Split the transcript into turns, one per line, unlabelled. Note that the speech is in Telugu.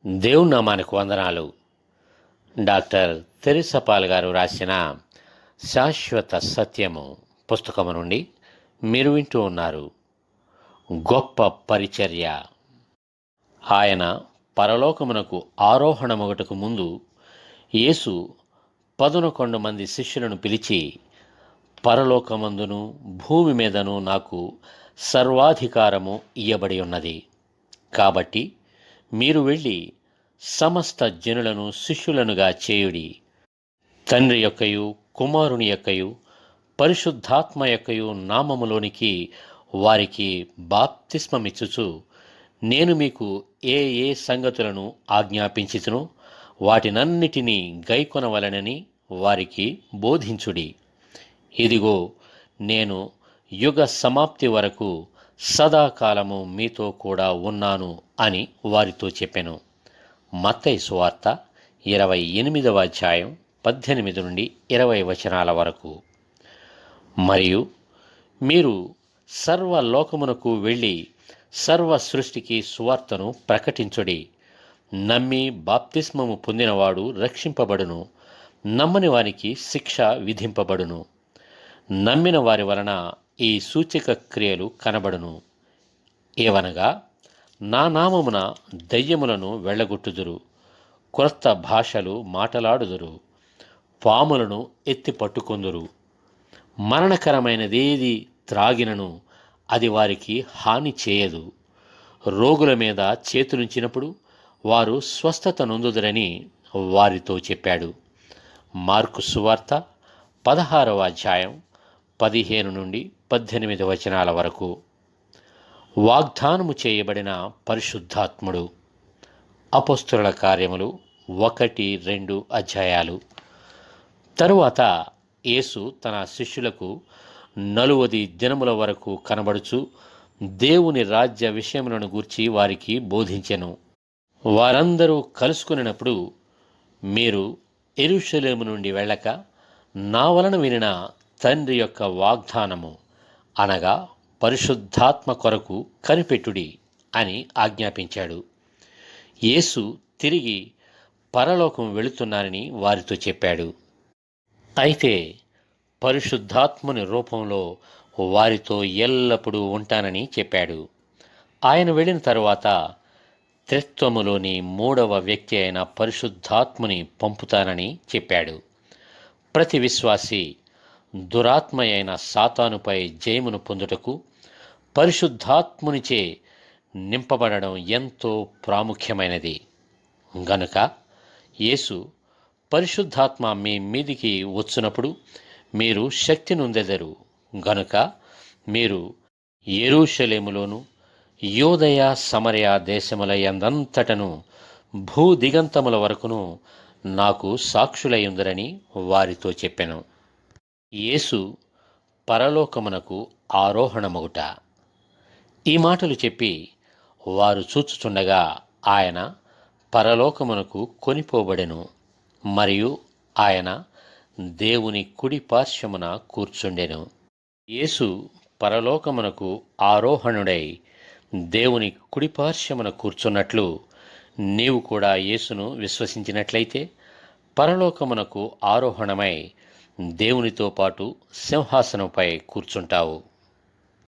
దేవుని నామానికి వందనాలు. డాక్టర్ తెరిసా పాల్ గారు రాసిన శాశ్వత సత్యము పుస్తకము నుండి మీరు వింటూ ఉన్నారు. గొప్ప పరిచర్య. ఆయన పరలోకమునకు ఆరోహణమొగటకు ముందు యేసు 11 మంది శిష్యులను పిలిచి, పరలోకమందును భూమి మీదను నాకు సర్వాధికారము ఇయ్యబడి ఉన్నది. కాబట్టి మీరు వెళ్ళి సమస్త జనులను శిష్యులనుగా చేయుడి. తండ్రి యొక్కయు కుమారుని యొక్కయు పరిశుద్ధాత్మ యొక్కయు నామములోనికి వారికి బాప్తిస్మమిచ్చుచు, నేను మీకు ఏ ఏ సంగతులను ఆజ్ఞాపించితునో వాటినన్నిటినీ గైకొనవలెనని వారికి బోధించుడి. ఇదిగో, నేను యుగ సమాప్తి వరకు సదాకాలము మీతో కూడా ఉన్నాను అని వారితో చెప్పెను. మత్తయి సువార్త 28వ అధ్యాయం 18 నుండి 20 వచనాల వరకు. మరియు మీరు సర్వలోకమునకు వెళ్ళి సర్వ సృష్టికి సువార్తను ప్రకటించుడి. నమ్మి బాప్తిస్మము పొందినవాడు రక్షింపబడును, నమ్మని వారికి శిక్ష విధింపబడును. నమ్మిన వారి వలన ఈ సూచక క్రియలు కనబడును. ఏవనగా, నా నామమున దయ్యములను వెళ్ళగొట్టుదురు, క్రొత్త భాషలు మాటలాడుదురు, పాములను ఎత్తి పట్టుకొందురు, మరణకరమైనదేది త్రాగినను అది వారికి హాని చేయదు, రోగుల మీద చేతులుంచినప్పుడు వారు స్వస్థత నొందుదురని వారితో చెప్పాడు. మార్కు సువార్త 16వ అధ్యాయం 15 నుండి 18 వచనాల వరకు. వాగ్దానము చేయబడిన పరిశుద్ధాత్ముడు. అపోస్తలుల కార్యములు 1-2 అధ్యాయాలు. తరువాత యేసు తన శిష్యులకు 40 దినముల వరకు కనబడుచు దేవుని రాజ్య విషయములను గూర్చి వారికి బోధించెను. వారందరూ కలుసుకున్నప్పుడు, మీరు యెరూషలేము నుండి వెళ్ళక నా వలన వినిన తండ్రి యొక్క వాగ్దానము అనగా పరిశుద్ధాత్మ కొరకు కనిపెట్టుడి అని ఆజ్ఞాపించాడు. యేసు తిరిగి పరలోకం వెళుతున్నానని వారితో చెప్పాడు. అయితే పరిశుద్ధాత్మని రూపంలో వారితో ఎల్లప్పుడూ ఉంటానని చెప్పాడు. ఆయన వెళ్ళిన తరువాత త్రిత్వములోని 3వ వ్యక్తి అయిన పరిశుద్ధాత్మని పంపుతానని చెప్పాడు. ప్రతి విశ్వాసి దురాత్మ అయిన సాతానుపై జయమును పొందుటకు పరిశుద్ధాత్మునిచే నింపబడడం ఎంతో ప్రాముఖ్యమైనది. గనుక యేసు, పరిశుద్ధాత్మ మీ మీదికి వచ్చునప్పుడు మీరు శక్తి నొందెదరు గనుక మీరు యెరూషలేములోను యూదయ సమరయ దేశముల యందంతటను భూదిగంతముల వరకును నాకు సాక్షులయ్యుందురని వారితో చెప్పెను. యేసు పరలోకమునకు ఆరోహణమగుట. ఈ మాటలు చెప్పి వారు చూచుచుండగా ఆయన పరలోకమునకు కొనిపోబడెను, మరియు ఆయన దేవుని కుడి పార్శ్వమున కూర్చుండెను. యేసు పరలోకమునకు ఆరోహణుడై దేవుని కుడి పార్శ్వమున కూర్చున్నట్లు నీవు కూడా యేసును విశ్వసించినట్లయితే పరలోకమునకు ఆరోహణమై దేవునితో పాటు సింహాసనంపై కూర్చుంటావు.